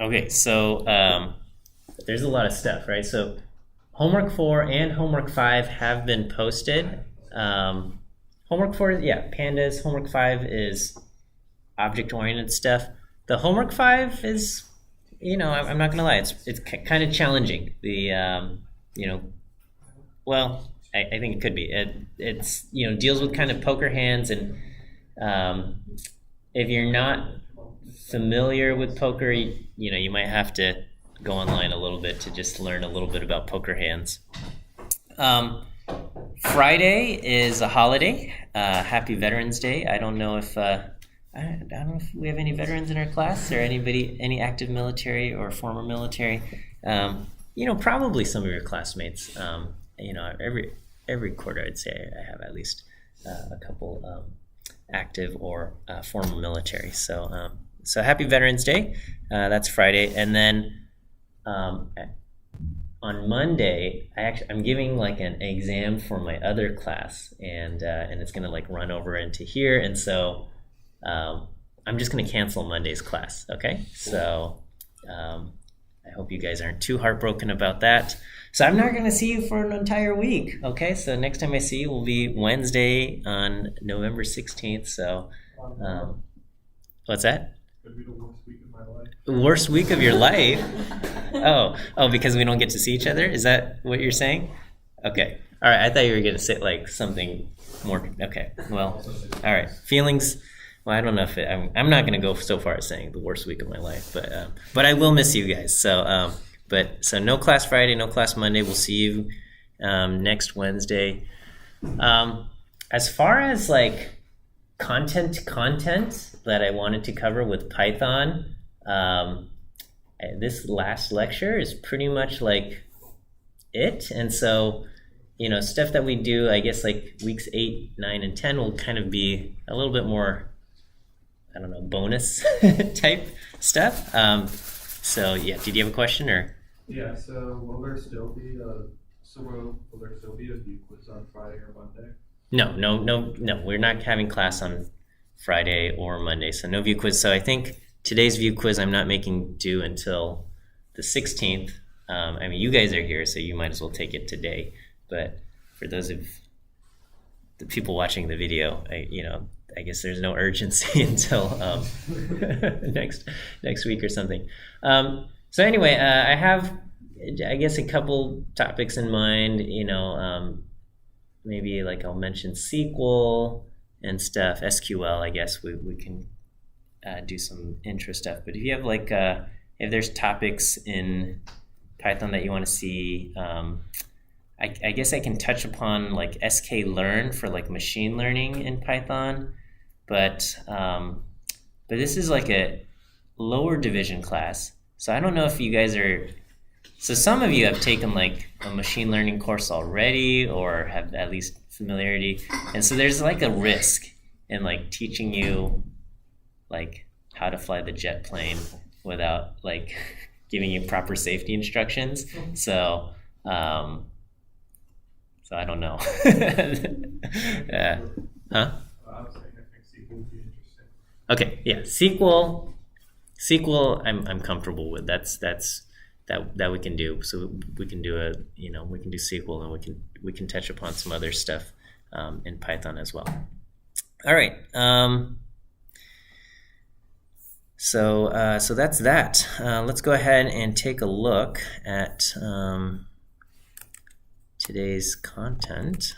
Okay, so there's a lot of stuff, right? So homework 4 and homework 5 have been posted. Homework 4, yeah, pandas. Homework 5 is object-oriented stuff. The homework 5 is, I'm not gonna lie, it's kind of challenging. Well, I think it could be. It's deals with kind of poker hands, and if you're not familiar with poker, you might have to go online a little bit to just learn a little bit about poker hands. Friday is a holiday. Happy Veterans Day. I don't know if we have any veterans in our class, or any active military or former military. Probably some of your classmates. Every quarter, I'd say I have at least a couple active or former military. So happy Veterans Day. That's Friday, and then on Monday, I'm giving like an exam for my other class, and it's gonna like run over into here, and so I'm just gonna cancel Monday's class. Okay, so I hope you guys aren't too heartbroken about that. So I'm not gonna see you for an entire week. Okay, so next time I see you will be Wednesday on November 16th. So what's that? It'd be the worst week of my life. Worst week of your life? Oh, because we don't get to see each other? Is that what you're saying? Okay. All right. I thought you were going to say like something more. Okay. Well, all right. Feelings. Well, I don't know if I'm not going to go so far as saying the worst week of my life, but I will miss you guys. So, so no class Friday, no class Monday. We'll see you next Wednesday. As far as like content that I wanted to cover with Python, this last lecture is pretty much like it. And so, stuff that we do, I guess like weeks 8, 9, and 10 will kind of be a little bit more, I don't know, bonus type stuff. So yeah, did you have a question or? Yeah, so will there still be a view quiz on Friday or Monday? No, we're not having class on Friday or Monday, so no view quiz. So I think today's view quiz I'm not making due until the 16th. You guys are here, so you might as well take it today. But for those of the people watching the video, I guess there's no urgency until next week or something. So anyway, I have, I guess, a couple topics in mind. Maybe like I'll mention SQL and stuff, SQL. I guess we can do some intro stuff. But if you have like if there's topics in Python that you want to see, I guess I can touch upon like sklearn for like machine learning in Python. But this is like a lower division class, so I don't know if you guys are. So some of you have taken like a machine learning course already, or have at least familiarity, and so there's like a risk in like teaching you like how to fly the jet plane without like giving you proper safety instructions. So I don't know. Huh? I was saying I think SQL would be interesting. Okay, yeah, SQL I'm comfortable with. That we can do. So we can do we can do SQL, and we can touch upon some other stuff in Python as well. All right. So that's that. Let's go ahead and take a look at today's content.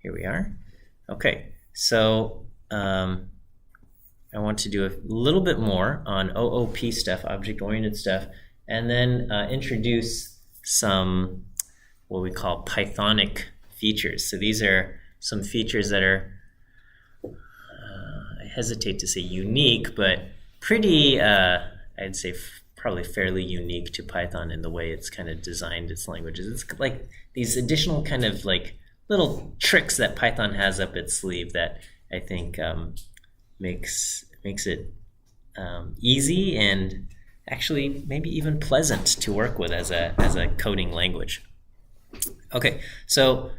Here we are. Okay. So I want to do a little bit more on OOP stuff, object-oriented stuff, and then introduce some what we call Pythonic features. So these are some features that are, I hesitate to say unique, but pretty, I'd say probably fairly unique to Python in the way it's kind of designed its languages. It's like these additional kind of like little tricks that Python has up its sleeve that I think makes it easy and actually maybe even pleasant to work with as a coding language. Okay, so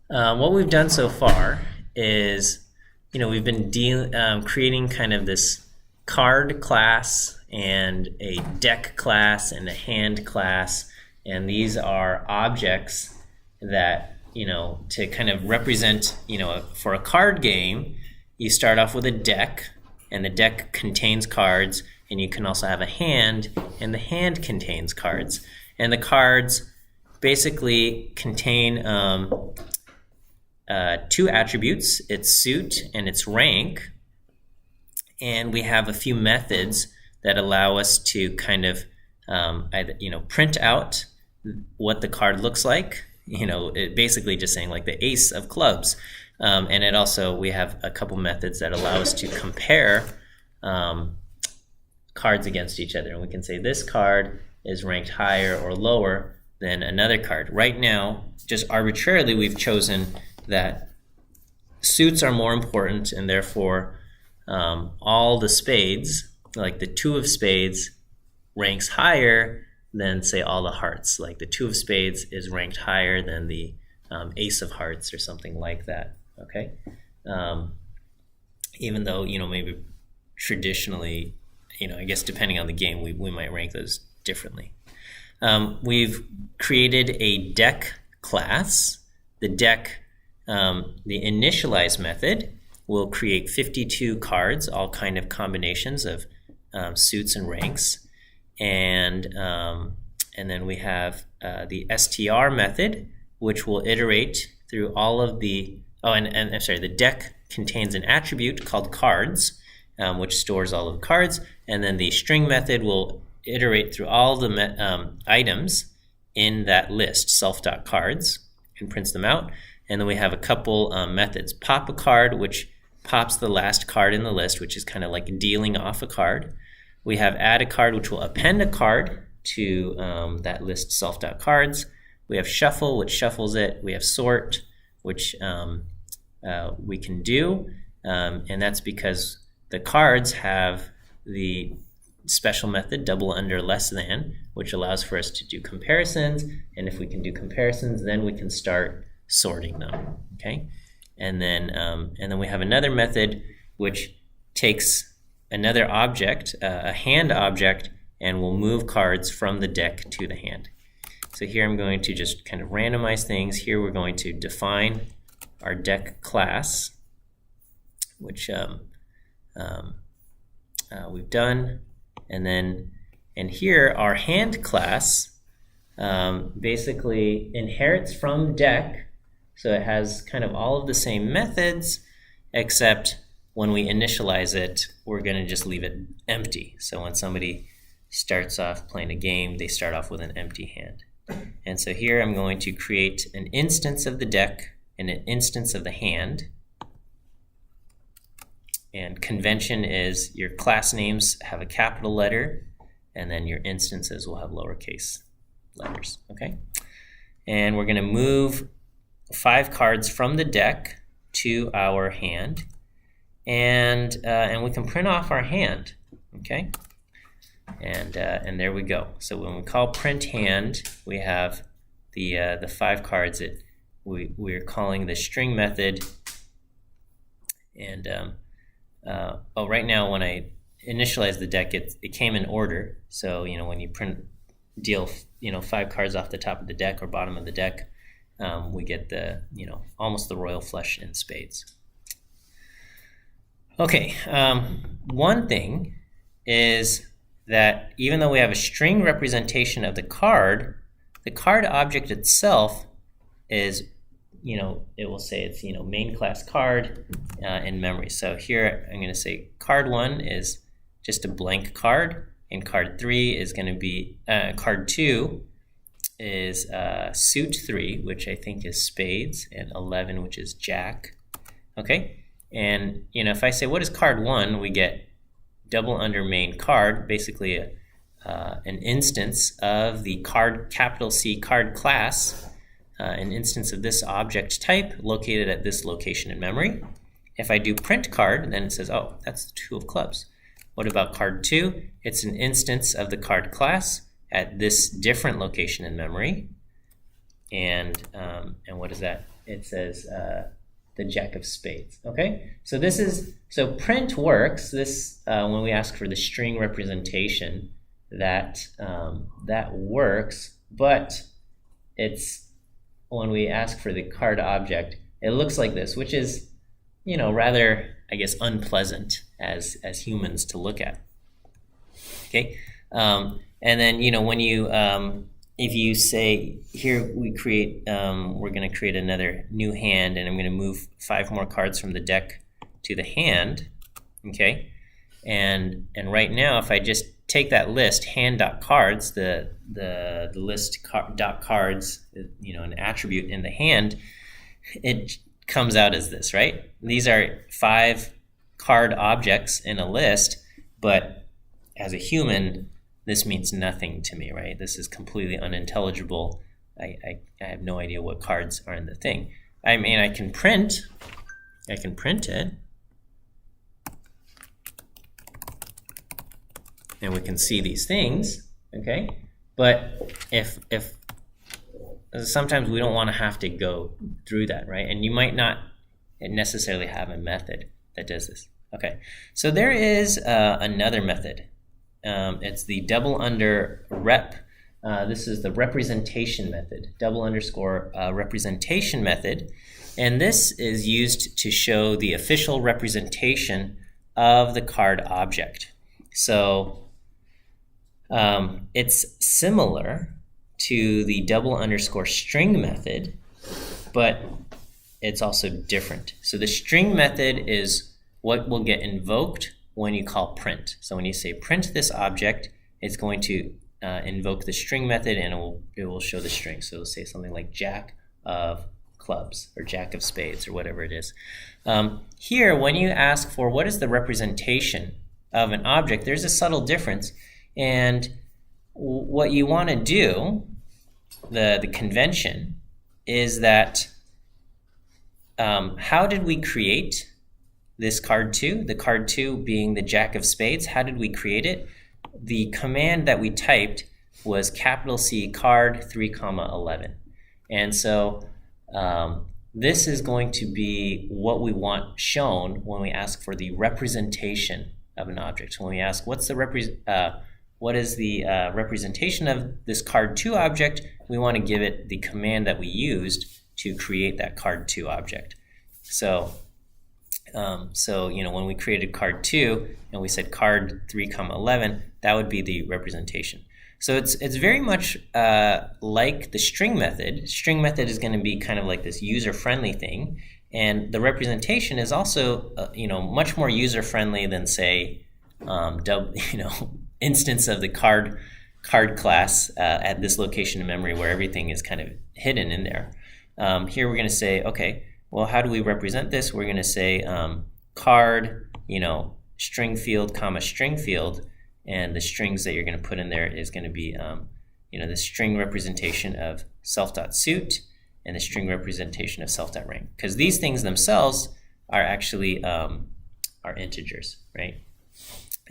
what we've done so far is, we've been creating kind of this card class and a deck class and a hand class, and these are objects that, to kind of represent, for a card game, you start off with a deck, and the deck contains cards, and you can also have a hand, and the hand contains cards. And the cards basically contain two attributes, its suit and its rank, and we have a few methods that allow us to kind of print out what the card looks like. It basically just saying like the ace of clubs. And it also, we have a couple methods that allow us to compare cards against each other. And we can say this card is ranked higher or lower than another card. Right now, just arbitrarily, we've chosen that suits are more important, and therefore all the spades, like the two of spades, ranks higher than, say, all the hearts. Like the two of spades is ranked higher than the ace of hearts or something like that. Okay, even though maybe traditionally, I guess depending on the game, we might rank those differently. We've created a deck class. The deck, the initialize method, will create 52 cards, all kind of combinations of suits and ranks, and then we have the str method, which will iterate through all of the the deck contains an attribute called cards, which stores all of the cards, and then the string method will iterate through all the items in that list, self.cards, and prints them out. And then we have a couple methods. Pop a card, which pops the last card in the list, which is kind of like dealing off a card. We have add a card, which will append a card to that list, self.cards. We have shuffle, which shuffles it. We have sort, which we can do, and that's because the cards have the special method double under less than, which allows for us to do comparisons, and if we can do comparisons, then we can start sorting them. Okay, and then we have another method which takes another object, a hand object, and will move cards from the deck to the hand. So here I'm going to just kind of randomize things. Here we're going to define our deck class, which we've done, and here our hand class basically inherits from deck, so it has kind of all of the same methods, except when we initialize it, we're going to just leave it empty. So when somebody starts off playing a game, they start off with an empty hand. And so here I'm going to create an instance of the deck and an instance of the hand. And convention is your class names have a capital letter, and then your instances will have lowercase letters. Okay? And we're going to move 5 cards from the deck to our hand, and we can print off our hand. Okay? And there we go. So when we call print hand, we have the 5 cards that we're calling the string method. And right now when I initialize the deck, it came in order. So when you deal 5 cards off the top of the deck or bottom of the deck, we get the almost the royal flush in spades. Okay, one thing is that even though we have a string representation of the card object itself is, it will say it's, main class card in memory. So here I'm going to say card 1 is just a blank card, and card 3 is going to be, card 2 is suit 3, which I think is spades, and 11, which is jack. Okay, and if I say what is card 1, we get double under main card, basically an instance of the card, capital C card class, an instance of this object type located at this location in memory. If I do print card, then it says, oh, that's the 2 of clubs. What about card 2? It's an instance of the card class at this different location in memory. And what is that? It says the jack of spades. Okay, so print works. This when we ask for the string representation, that works, but it's when we ask for the card object, it looks like this, which is, rather, I guess, unpleasant as humans to look at. Okay, and then when you if you say here we're going to create another new hand, and I'm going to move 5 more cards from the deck to the hand. Okay, and right now if I just take that list hand.cards, the list dot cards, an attribute in the hand, it comes out as this, right? These are 5 card objects in a list, but as a human, this means nothing to me, right? This is completely unintelligible. I have no idea what cards are in the thing. I mean, I can print it, and we can see these things, okay? But if sometimes we don't want to have to go through that, right? And you might not necessarily have a method that does this. Okay, so there is another method. It's the double under rep. This is the representation method, double underscore representation method. And this is used to show the official representation of the card object. So it's similar to the double underscore string method, but it's also different. So the string method is what will get invoked when you call print. So when you say print this object, it's going to invoke the string method, and it will show the string. So it'll say something like jack of clubs or jack of spades or whatever it is. Here, when you ask for what is the representation of an object, there's a subtle difference. And what you want to do, the convention, is that how did we create this card 2? The card 2 being the jack of spades. How did we create it? The command that we typed was capital C card 3,11. And so this is going to be what we want shown when we ask for the representation of an object. So when we ask what is the representation of this card 2 object, we want to give it the command that we used to create that card 2 object. So when we created card 2 and we said card 3,11, that would be the representation. So it's very much like the string method. String method is going to be kind of like this user-friendly thing, and the representation is also much more user-friendly than, say, instance of the card class at this location in memory where everything is kind of hidden in there. Here we're going to say, okay, well, how do we represent this? We're going to say card, string field, comma, string field, and the strings that you're going to put in there is going to be, the string representation of self.suit and the string representation of self.rank. Because these things themselves are actually are integers, right?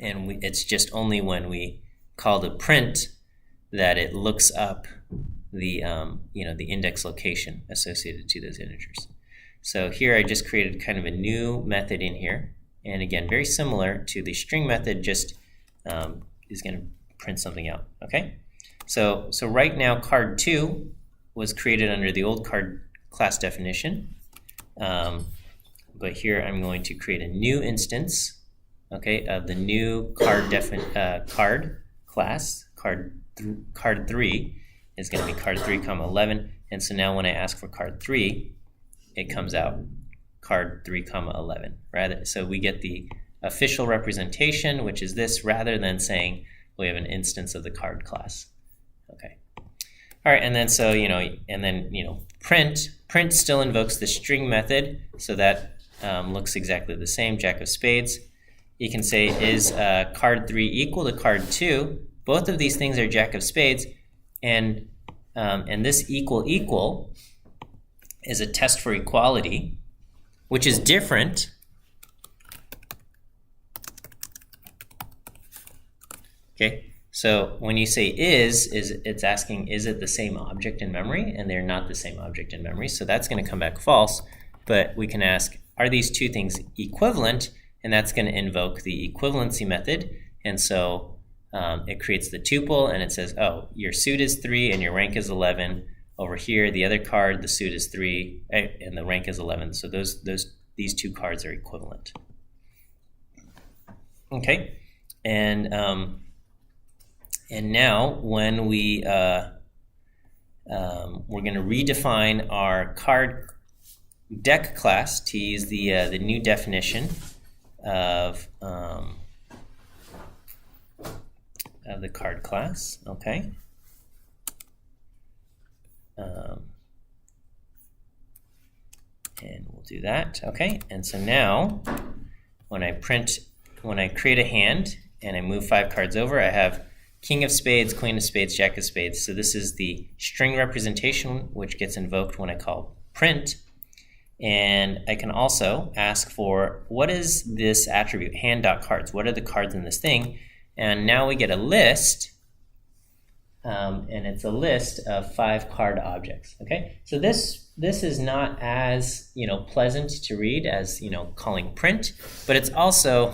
And it's just only when we call the print that it looks up the the index location associated to those integers. So here I just created kind of a new method in here, and again, very similar to the string method, just is going to print something out. Okay, so right now card 2 was created under the old card class definition, but here I'm going to create a new instance, okay, of the new card class. Card 3 is going to be card 3, 11, and so now when I ask for card 3, it comes out card 3, 11. So we get the official representation, which is this, rather than saying we have an instance of the card class. Okay. All right, and then print still invokes the string method, so that looks exactly the same, jack of spades. You can say, is card 3 equal to card 2? Both of these things are jack of spades, and this equal is a test for equality, which is different. Okay, so when you say is it's asking, is it the same object in memory? And they're not the same object in memory, so that's going to come back false. but we can ask, are these two things equivalent? And that's going to invoke the equivalency method. And so it creates the tuple, and it says, oh, your suit is 3 and your rank is 11. Over here, the other card, the suit is 3 and the rank is 11. So these two cards are equivalent. Okay, and now when we we're going to redefine our card deck class to use the new definition of the card class. Okay. And we'll do that. Okay, and so now when I create a hand and I move 5 cards over, I have King of Spades, Queen of Spades, Jack of Spades. So this is the string representation which gets invoked when I call print. And I can also ask for, what is this attribute, hand.cards? What are the cards in this thing? And now we get a list, and it's a list of 5 card objects. Okay, so this is not as pleasant to read as calling print, but it's also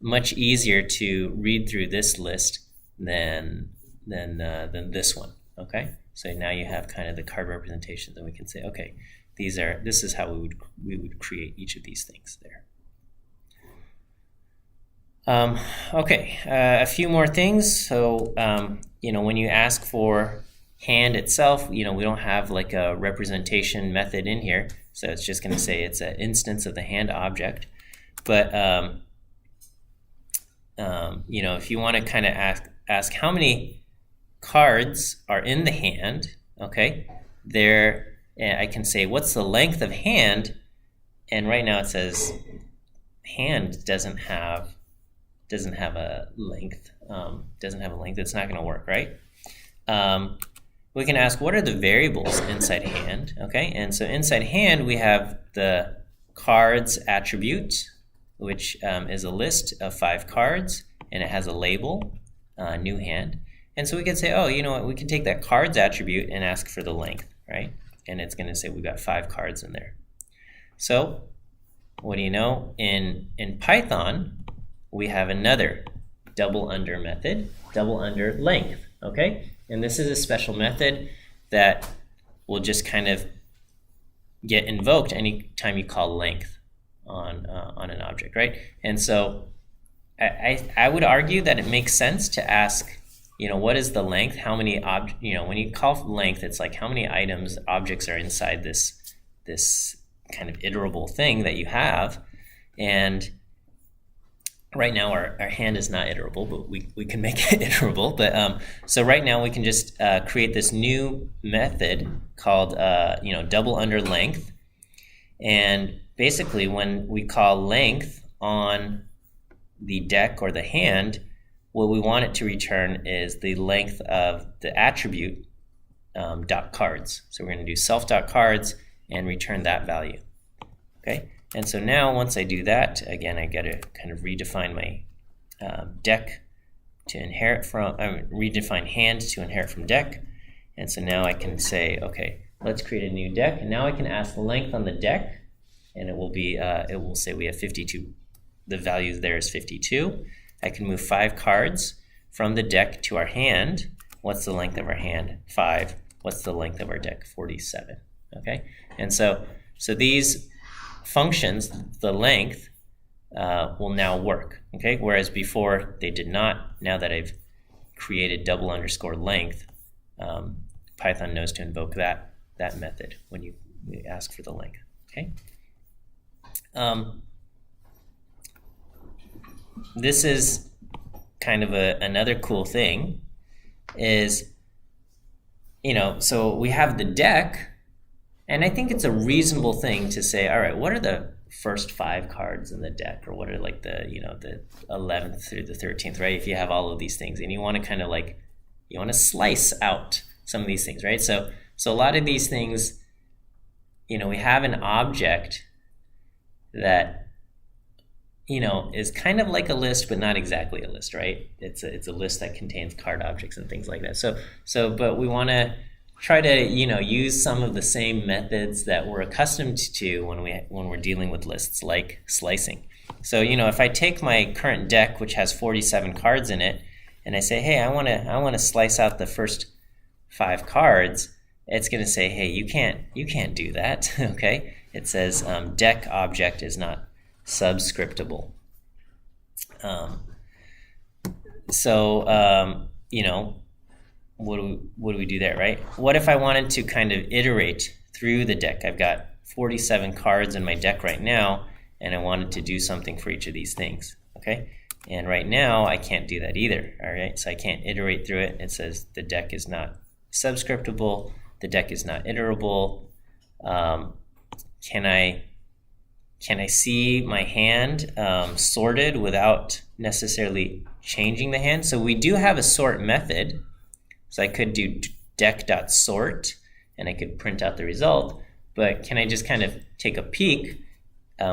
much easier to read through this list than this one. Okay, so now you have kind of the card representations, and we can say, okay, this is how we would create each of these things there. Okay, a few more things. So when you ask for hand itself, we don't have like a representation method in here, so it's just going to say it's an instance of the hand object. But if you want to kind of ask how many cards are in the hand, okay, I can say, what's the length of hand? And right now it says hand doesn't have a length. It's not going to work, right? We can ask, what are the variables inside hand? Okay, and so inside hand we have the cards attribute, which is a list of 5 cards, and it has a label, new hand. And so we can say, oh, you know what? We can take that cards attribute and ask for the length, right? And it's going to say we've got 5 cards in there. So what do you know? In Python, we have another double under method, double under length, okay? And this is a special method that will just kind of get invoked anytime you call length on an object, right? And so I would argue that it makes sense to ask, what is the length? How many when you call length, it's like how many objects are inside this kind of iterable thing that you have. And right now our hand is not iterable, but we can make it iterable. But so right now we can just create this new method called double under length. And basically when we call length on the deck or the hand, what we want it to return is the length of the attribute dot cards. So we're going to do self.cards and return that value. Okay, and so now once I do that, again, I got to kind of redefine my deck to inherit from, redefine hand to inherit from deck. And so now I can say, okay, let's create a new deck. And now I can ask the length on the deck, and it will be, it will say we have 52. The value there is 52. I can move 5 cards from the deck to our hand. What's the length of our hand? 5. What's the length of our deck? 47. Okay, and so these functions, the length, will now work. Okay, whereas before they did not. Now that I've created double underscore length, Python knows to invoke that method when you ask for the length. Okay. This is kind of another cool thing is, so we have the deck, and I think it's a reasonable thing to say, all right, what are the first 5 cards in the deck, or what are like the 11th through the 13th, right? If you have all of these things and you want to kind of like, you want to slice out some of these things, right? So a lot of these things, we have an object that is kind of like a list, but not exactly a list, right? It's a list that contains card objects and things like that. So, but we want to try to use some of the same methods that we're accustomed to when we're dealing with lists, like slicing. So if I take my current deck, which has 47 cards in it, and I say, hey, I want to slice out the first 5 cards, it's going to say, hey, you can't do that. Okay, it says deck object is not subscriptable. What do we do there, right? What if I wanted to kind of iterate through the deck? I've got 47 cards in my deck right now, and I wanted to do something for each of these things, okay? And right now, I can't do that either, all right? So I can't iterate through it. It says the deck is not subscriptable, the deck is not iterable. Can I see my hand sorted without necessarily changing the hand? So we do have a sort method. So I could do deck.sort, and I could print out the result, but can I just kind of take a peek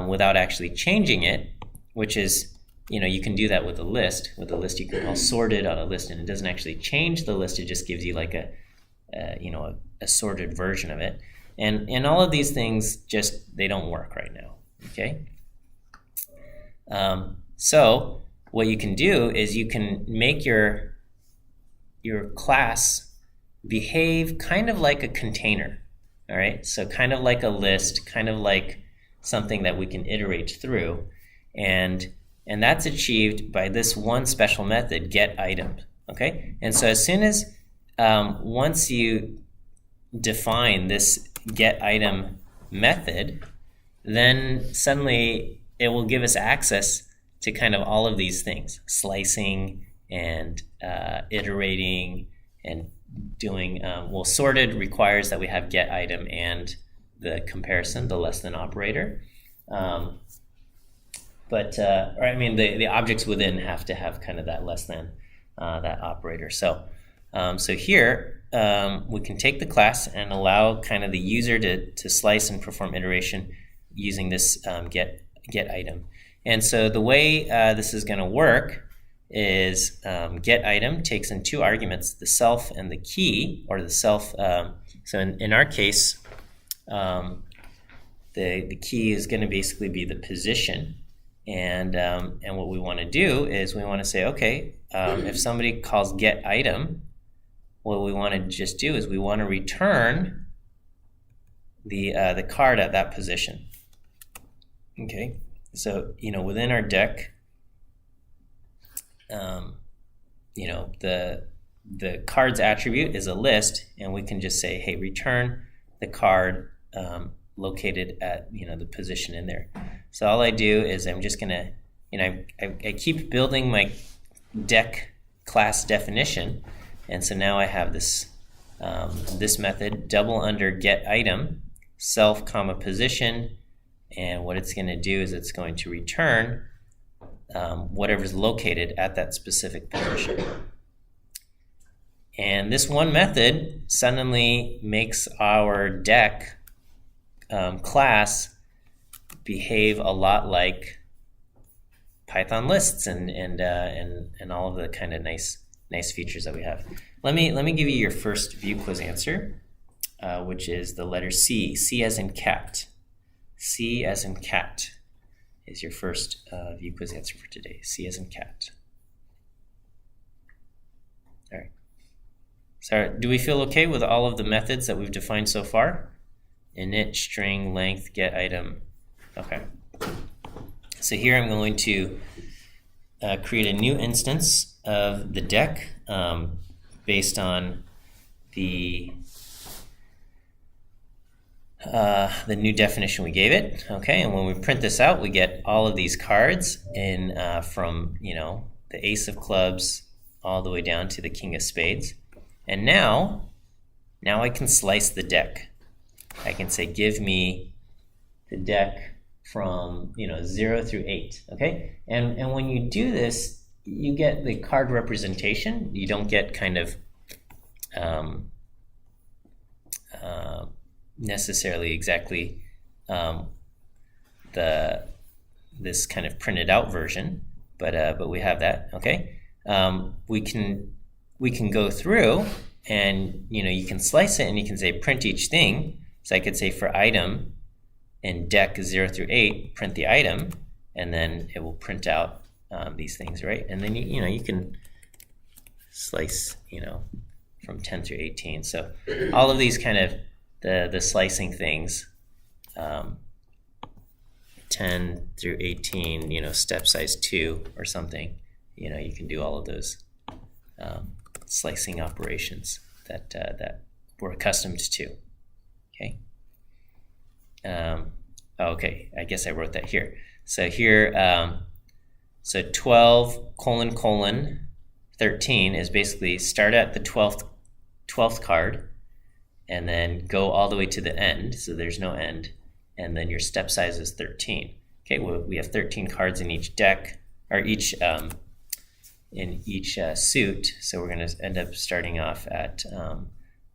without actually changing it, which is, you can do that with a list. With a list, you can call sorted on a list, and it doesn't actually change the list. It just gives you like a sorted version of it. And all of these things they don't work right now, okay? So what you can do is you can make your class behave kind of like a container, all right? So kind of like a list, kind of like something that we can iterate through, and that's achieved by this one special method, getItem, okay? And so as soon as once you define this getItem method, then suddenly it will give us access to kind of all of these things, slicing and iterating and doing, sorted requires that we have getItem and the comparison, the less than operator. The objects within have to have kind of that less than, that operator. So here we can take the class and allow kind of the user to slice and perform iteration using this getItem. And so the way this is going to work is getItem takes in 2 arguments, the self and the key, or the self. So in our case, the key is going to basically be the position, and what we want to do is we want to say, okay, if somebody calls getItem, what we want to just do is we want to return the card at that position. Okay, so within our deck, the cards attribute is a list, and we can just say, hey, return the card located at the position in there. So all I do is I'm just gonna I keep building my deck class definition, and so now I have this this method double under getItem self comma position, and what it's going to do is it's going to return whatever's located at that specific position. And this one method suddenly makes our deck class behave a lot like Python lists and all of the kind of nice features that we have. Let me give you your first view quiz answer, which is the letter C. C as in cat. C as in cat is your first view quiz answer for today. C as in cat. All right. So do we feel okay with all of the methods that we've defined so far? Init, string, length, getItem. Okay. So here I'm going to create a new instance of the deck based on the new definition we gave it. Okay, and when we print this out, we get all of these cards in from the ace of clubs all the way down to the king of spades. And now I can slice the deck. I can say, give me the deck from 0 through 8. Okay, and when you do this, you get the card representation. You don't get kind of necessarily exactly this kind of printed out version, but we have that. Okay, we can go through and you can slice it and you can say print each thing. So I could say for item in deck 0 through 8, print the item, and then it will print out these things, right? And then you can slice from 10 through 18. So all of these kind of the slicing things, 10 through 18, step size 2 or something, you can do all of those slicing operations that we're accustomed to. Okay. Okay, I guess I wrote that here. So here, so 12::13 is basically start at the 12th card and then go all the way to the end, so there's no end, and then your step size is 13. Okay, well, we have 13 cards in each deck, or in each suit, so we're going to end up starting off at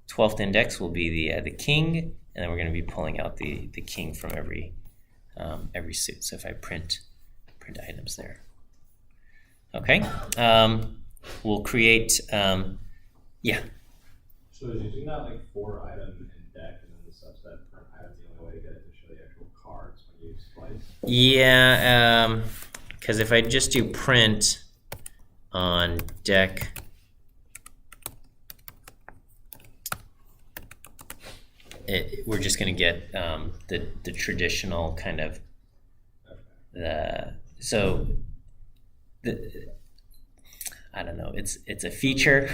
12th index will be the king, and then we're going to be pulling out the king from every suit. So if I print items there. Okay, we'll create, yeah. So is using that like for item in deck and then the subset print item the only way to get it to show the actual cards when you splice? Yeah, because if I just do print on deck, we're just going to get the traditional kind of I don't know. It's a feature.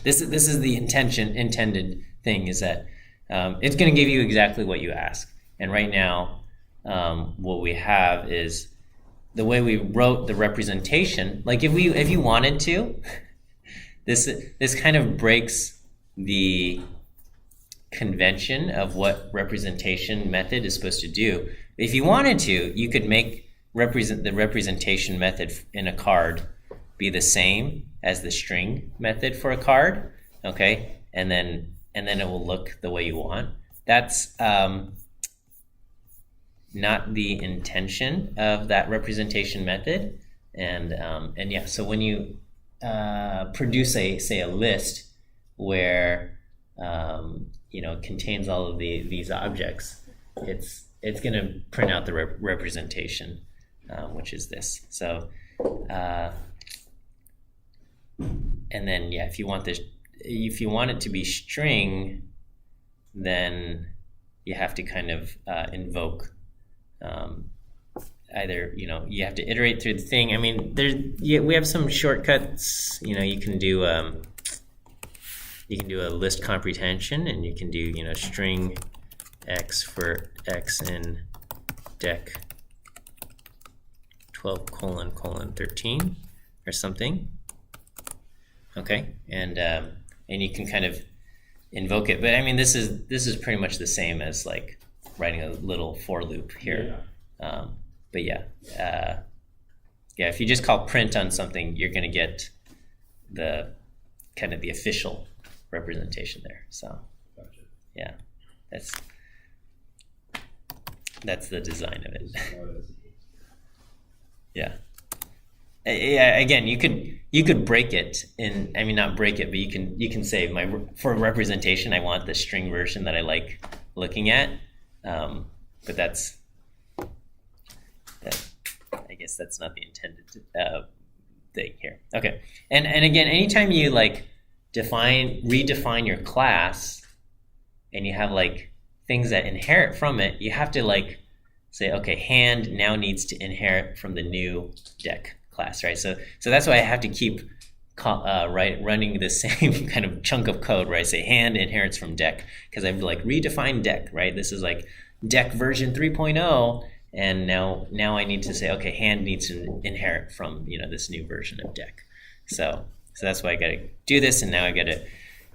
This is the intended thing is that it's going to give you exactly what you ask. And right now, what we have is the way we wrote the representation. Like if you wanted to, this kind of breaks the convention of what representation method is supposed to do. If you wanted to, you could make the representation method in a card be the same as the string method for a card, okay? And then it will look the way you want. That's not the intention of that representation method. And yeah, so when you produce a list where contains all of these objects, it's going to print out the representation, which is this. So, and then yeah, if you want it to be string, then you have to kind of invoke. Either you have to iterate through the thing. I mean, we have some shortcuts. You can do a list comprehension, and you can do string x for x in deck 12::13 or something. Okay, and you can kind of invoke it. But I mean, this is pretty much the same as like writing a little for loop here. Yeah. But yeah, if you just call print on something, you're going to get the kind of the official representation there. So, gotcha. Yeah, that's the design of it. Yeah. Yeah. Again, you could break it not break it, but you can say for representation, I want the string version that I like looking at. But I guess that's not the intended thing here. Okay, and again, anytime you like redefine your class, and you have like things that inherit from it, you have to like say, okay, hand now needs to inherit from the new deck class, right? So that's why I have to keep running the same kind of chunk of code where I say hand inherits from deck, because I've like redefined deck, right? This is like deck version 3.0, and now I need to say, okay, hand needs to inherit from this new version of deck. So that's why I got to do this, and now I got to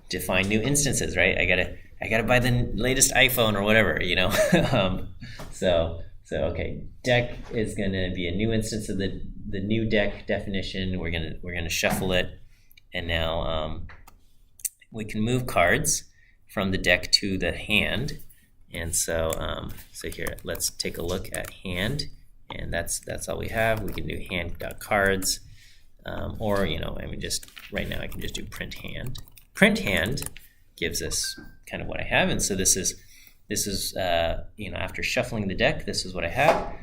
define new instances, right? I gotta buy the latest iPhone or whatever, So okay, deck is gonna be a new instance of the new deck definition. We're gonna shuffle it, and now we can move cards from the deck to the hand. And so here, let's take a look at hand, and that's all we have. We can do hand.cards, or just right now I can just do print hand. print hand gives us kind of what I have, and so this is you know, after shuffling the deck, this is what I have.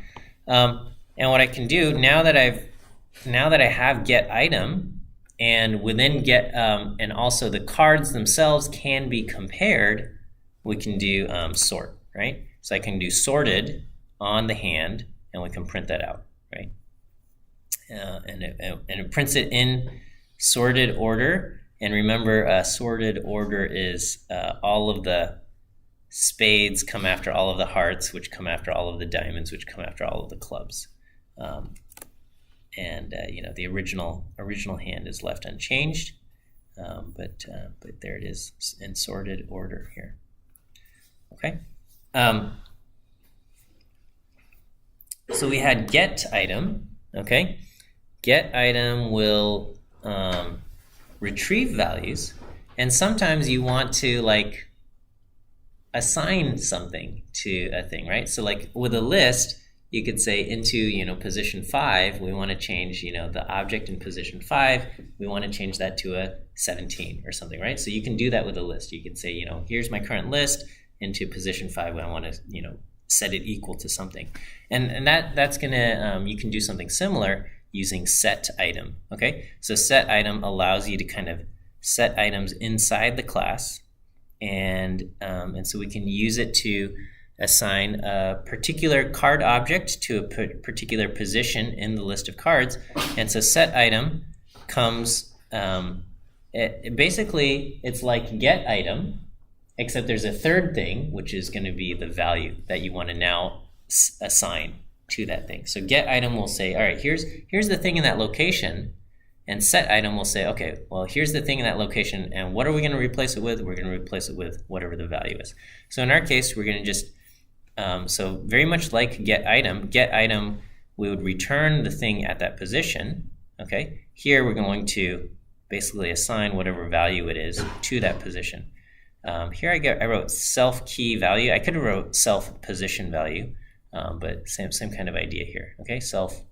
And what I can do now that I have get item, and within get and also the cards themselves can be compared, we can do sort, right? So I can do sorted on the hand, and we can print that out, right? And it prints it in sorted order. And remember, sorted order is all of the spades come after all of the hearts, which come after all of the diamonds, which come after all of the clubs. You know, the original hand is left unchanged, but there it is in sorted order here. Okay. So we had get item. Okay, get item will retrieve values, and sometimes you want to like assign something to a thing, right? So like with a list, you could say into, you know, position 5, we want to change, you know, the object in position 5, we want to change that to a 17 or something, right? So you can do that with a list. You can say, you know, here's my current list, into position 5 when I want to, you know, set it equal to something. And that's gonna, you can do something similar using set item, okay? So set item allows you to kind of set items inside the class, and so we can use it to assign a particular card object to a particular position in the list of cards. And so set item comes, basically it's like get item, except there's a third thing, which is going to be the value that you want to now assign to that thing. So get item will say, all right, here's the thing in that location, and set item will say, okay, well, here's the thing in that location, and what are we going to replace it with? We're going to replace it with whatever the value is. So in our case, we're going to just, so very much like get item, we would return the thing at that position, okay? Here we're going to basically assign whatever value it is to that position. Here I wrote self key value. I could have wrote self position value, but same kind of idea here. Okay, self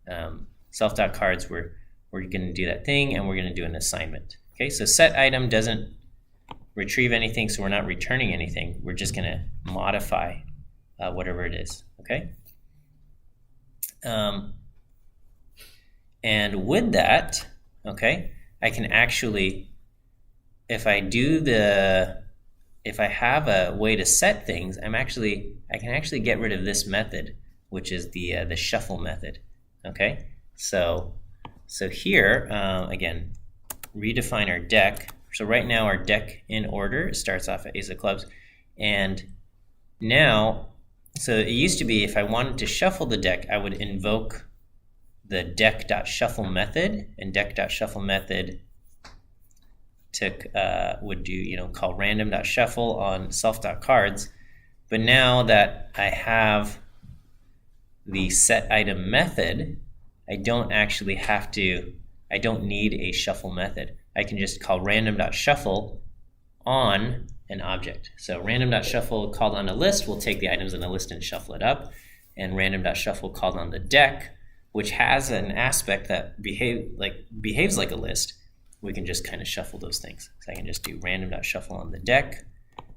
dot cards. We're going to do that thing, and we're going to do an assignment. Okay, so set item doesn't retrieve anything, so we're not returning anything. We're just going to modify whatever it is. Okay, and with that, okay, I can actually, if I have a way to set things, I can actually get rid of this method, which is the shuffle method. Okay, so here again, redefine our deck. So right now our deck in order starts off at ace of clubs, and now, so it used to be if I wanted to shuffle the deck, I would invoke the deck.shuffle method, and deck.shuffle method would do, you know, call random.shuffle on self.cards. But now that I have the set item method, I don't need a shuffle method. I can just call random.shuffle on an object. So random.shuffle called on a list will take the items in the list and shuffle it up, and random.shuffle called on the deck, which has an aspect that behaves like a list. We can just kind of shuffle those things. So I can just do random.shuffle on the deck,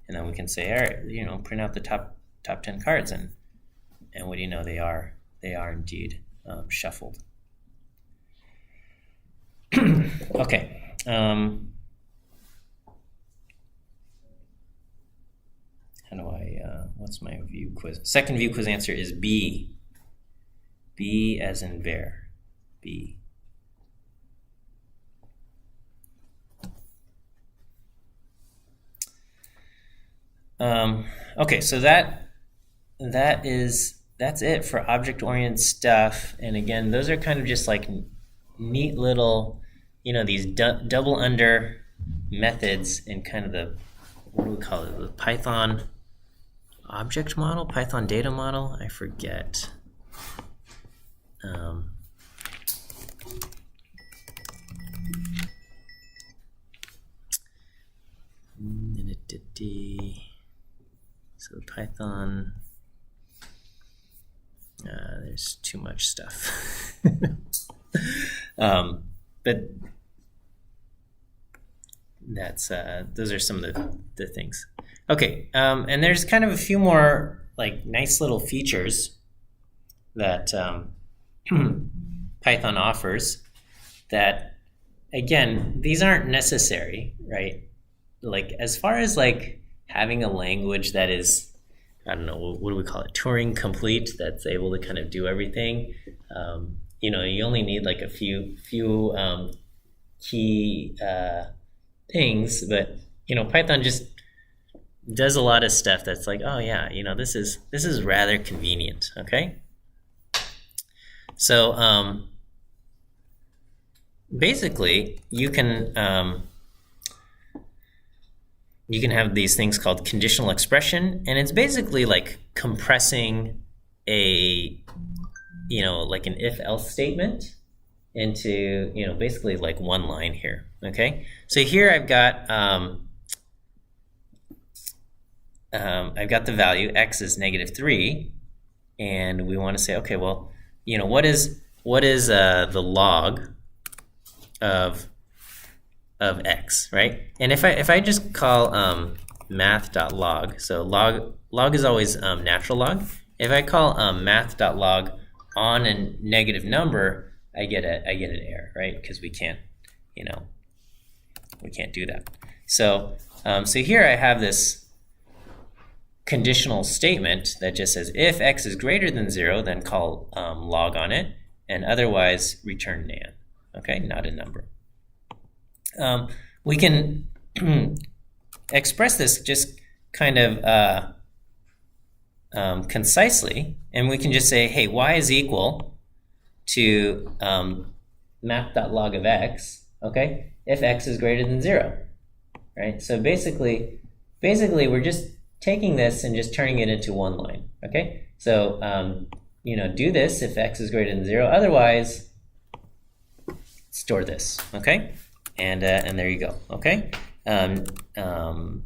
and then we can say, all right, you know, print out the top 10 cards, and what do you know, they are indeed shuffled. Okay. How do I, what's my view quiz? Second view quiz answer is B. B as in bear. B. Okay, so that's it for object-oriented stuff. And again, those are kind of just like neat little, you know, these double under methods in kind of the, what do we call it, the Python object model, Python data model, I forget. So Python, there's too much stuff. But that's those are some of the things. Okay, and there's kind of a few more like nice little features that Python offers that, again, these aren't necessary, right? Like as far as like having a language that is, I don't know, what do we call it? Turing complete, that's able to kind of do everything. You know, you only need like a few key things, but you know, Python just does a lot of stuff that's like, oh yeah, you know, this is rather convenient. Okay, so basically, you can have these things called conditional expression, and it's basically like compressing a, you know, like an if-else statement into, you know, basically like one line here. Okay, so here I've got the value x is -3, and we want to say, okay, well, you know, what is the log of x, right? And if I just call math.log, so log is always natural log. If I call math.log on a negative number, I get an error, right? Because we can't, you know, we can't do that. So so here I have this conditional statement that just says if x is greater than 0, then call log on it, and otherwise return nan. Okay, not a number. We can express this just kind of concisely, and we can just say, hey, y is equal to math.log of x, okay, if x is greater than 0, right? So basically we're just taking this and just turning it into one line, okay? So, you know, do this if x is greater than 0, otherwise store this, okay? And there you go, okay? And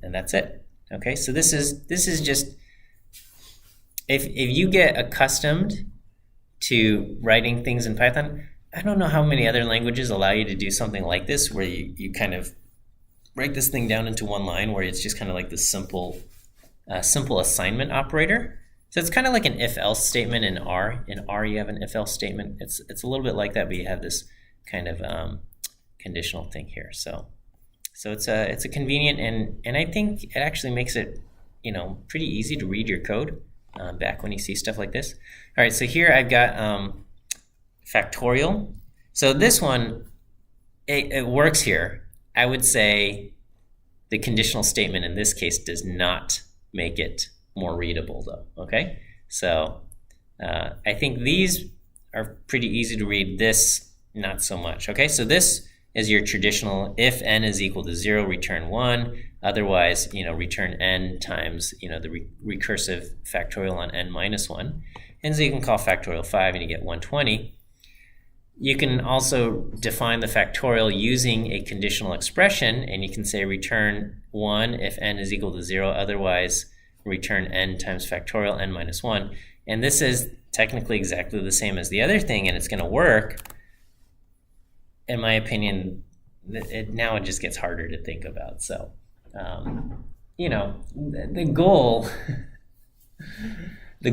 that's it, okay? So this is just, if you get accustomed to writing things in Python, I don't know how many other languages allow you to do something like this, where you kind of break this thing down into one line, where it's just kind of like this simple assignment operator. So it's kind of like an if-else statement in R. In R, you have an if-else statement. It's a little bit like that, but you have this kind of conditional thing here. So it's a convenient, and I think it actually makes it, you know, pretty easy to read your code back when you see stuff like this. All right, so here I've got factorial. So this one, it works here. I would say the conditional statement in this case does not make it more readable, though. Okay, so I think these are pretty easy to read. This, not so much. Okay, so this is your traditional, if n is equal to 0, return 1. Otherwise, you know, return n times, you know, the recursive factorial on n minus 1. And so you can call factorial 5 and you get 120. You can also define the factorial using a conditional expression, and you can say return 1 if n is equal to 0, otherwise return n times factorial n minus 1. And this is technically exactly the same as the other thing, and it's going to work. In my opinion, now it just gets harder to think about. So, you know, the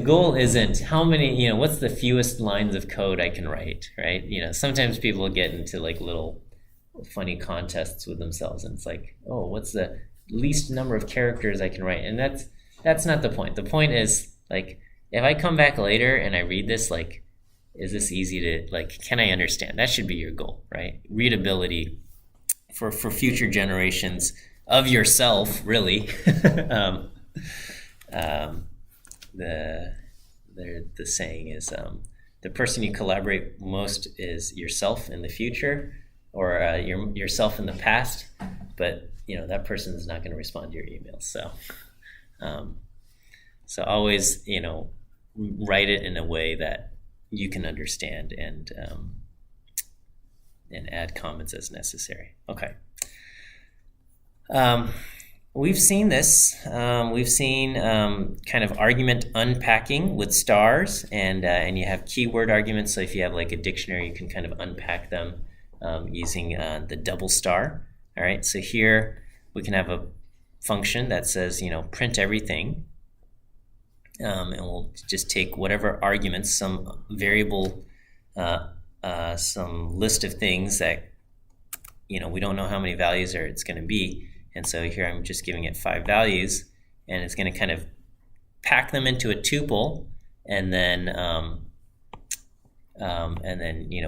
goal isn't how many, you know, what's the fewest lines of code I can write, right? You know, sometimes people get into like little funny contests with themselves, and it's like, oh, what's the least number of characters I can write? And that's not the point. The point is, like, if I come back later and I read this, like, is this easy to, like, can I understand? That should be your goal, right? Readability for future generations of yourself, really. The saying is, the person you collaborate most is yourself in the future, or yourself in the past, but, you know, that person is not going to respond to your emails. So always, you know, write it in a way that you can understand, and add comments as necessary. Okay. We've seen this. We've seen kind of argument unpacking with stars, and you have keyword arguments. So if you have like a dictionary, you can kind of unpack them using the double star. All right, so here we can have a function that says, print everything. And we'll just take whatever arguments, some variable, some list of things that, we don't know how many values it's going to be. And so here I'm just giving it 5 values, and it's going to kind of pack them into a tuple, and then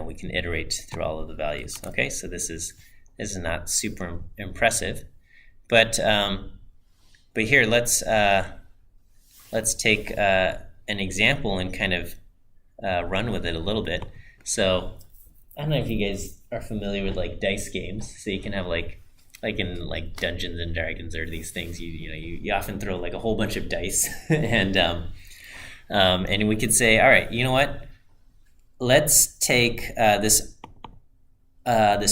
we can iterate through all of the values. Okay, so this is not super impressive, but here let's take an example and kind of run with it a little bit. So I don't know if you guys are familiar with like dice games. So you can have like in like Dungeons and Dragons or these things, you often throw like a whole bunch of dice, and we could say, all right, you know what? Let's take this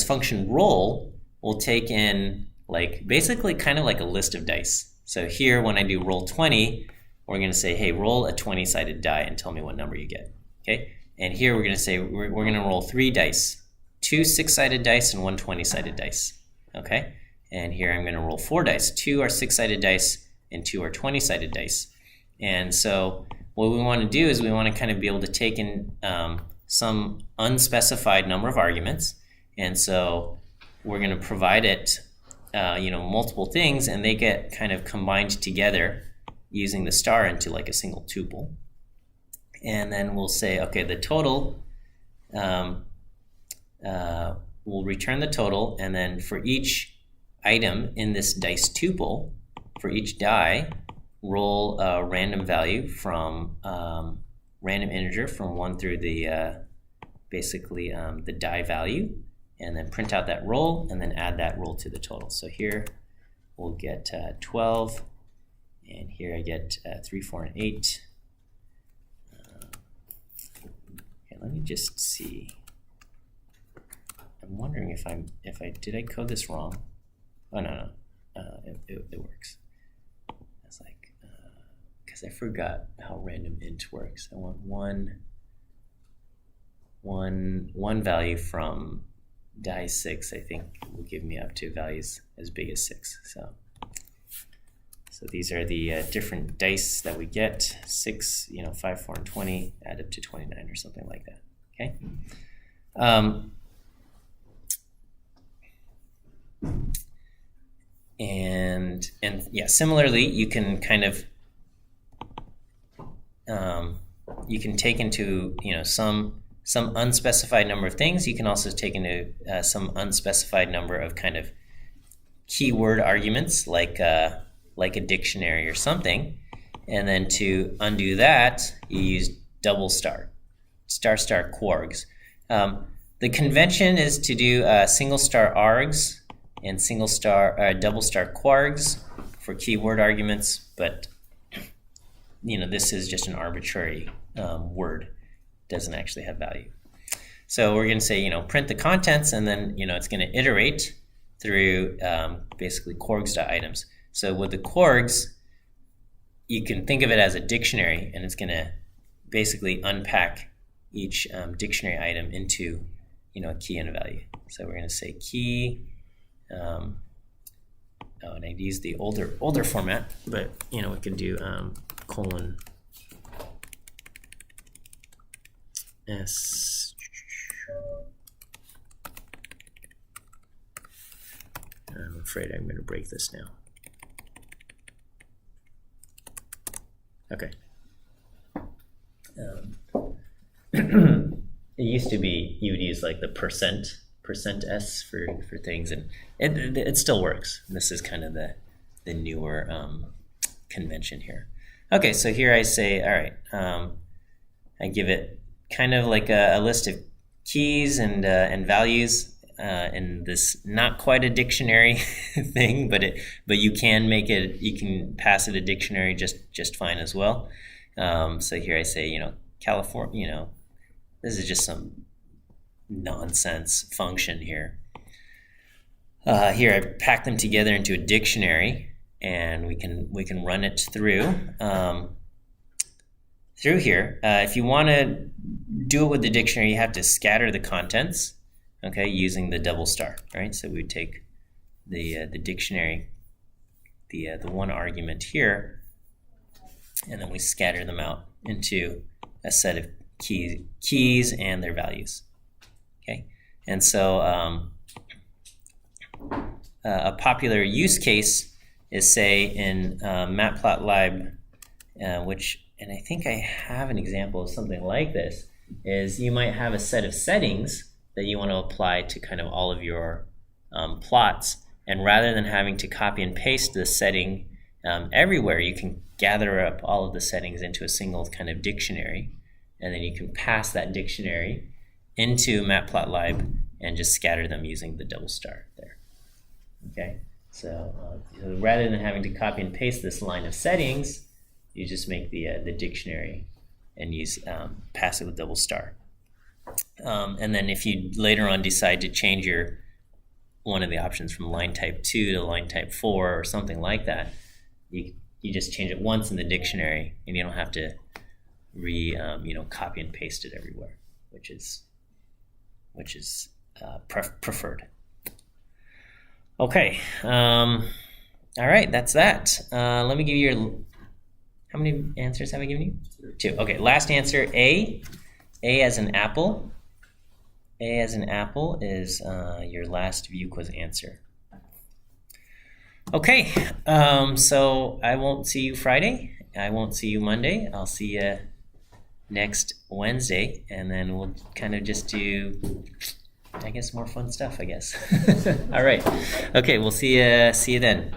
function roll. We'll take in like basically kind of like a list of dice. So here, when I do roll 20, we're going to say, hey, roll a 20-sided die and tell me what number you get. Okay, and here we're going to say we're going to roll 3 dice, 2 6-sided dice and 1 20-sided dice. Okay, and here I'm going to roll 4 dice. 2 are 6-sided dice and 2 are 20-sided dice. And so what we want to do is we want to kind of be able to take in some unspecified number of arguments, and so we're going to provide it multiple things, and they get kind of combined together using the star into like a single tuple. And then we'll say, okay, the total, we'll return the total, and then for each item in this dice tuple, for each die, roll a random value from random integer from 1 through the the die value, and then print out that roll, and then add that roll to the total. So here we'll get 12, and here I get 3, 4, and 8. Okay, let me just see. I'm wondering if did I code this wrong? Oh no, it works. It's like because I forgot how random int works. I want one value from die 6. I think will give me up to values as big as 6. So these are the different dice that we get: 6, 5, 4, and 20, add up to 29 or something like that. Okay. And yeah, similarly, you can kind of you can take into some unspecified number of things. You can also take into some unspecified number of kind of keyword arguments, like a dictionary or something. And then to undo that, you use double star quargs. The convention is to do single star args and double star quargs for keyword arguments, but this is just an arbitrary word. Doesn't actually have value. So we're going to say, print the contents, and then, it's going to iterate through basically quargs.items. So with the quargs, you can think of it as a dictionary, and it's going to basically unpack each dictionary item into, a key and a value. So we're going to say key, and I'd use the older format, but, we can do colon S. I'm afraid I'm going to break this now. Okay. It used to be you would use like the percent S for things, and it still works. This is kind of the newer convention here. Okay, so here I say, all right, I give it kind of like a list of keys and values in this not quite a dictionary thing, but you can make it. You can pass it a dictionary just fine as well. So here I say, California. This is just some nonsense function here. Here I pack them together into a dictionary, and we can run it through here. If you want to do it with the dictionary, you have to scatter the contents, okay, using the double star, right? So we take the dictionary, the one argument here, and then we scatter them out into a set of keys and their values. Okay, and so a popular use case is, say, in matplotlib, which, and I think I have an example of something like this, is you might have a set of settings that you want to apply to kind of all of your plots, and rather than having to copy and paste the setting everywhere, you can gather up all of the settings into a single kind of dictionary, and then you can pass that dictionary into matplotlib and just scatter them using the double star there. Okay, so rather than having to copy and paste this line of settings, you just make the dictionary and use pass it with double star. And then if you later on decide to change one of the options from line type 2 to line type 4 or something like that, you just change it once in the dictionary, and you don't have to copy and paste it everywhere, which is preferred. Okay, all right, that's that. Let me give you how many answers have I given you? 2. Okay, last answer, A. A as an apple. A as an apple is your last view quiz answer. Okay, so I won't see you Friday. I won't see you Monday. I'll see you next Wednesday, and then we'll kind of just do, I guess, more fun stuff, I guess. All right. Okay, we'll see you then.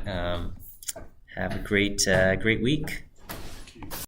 Have a great week.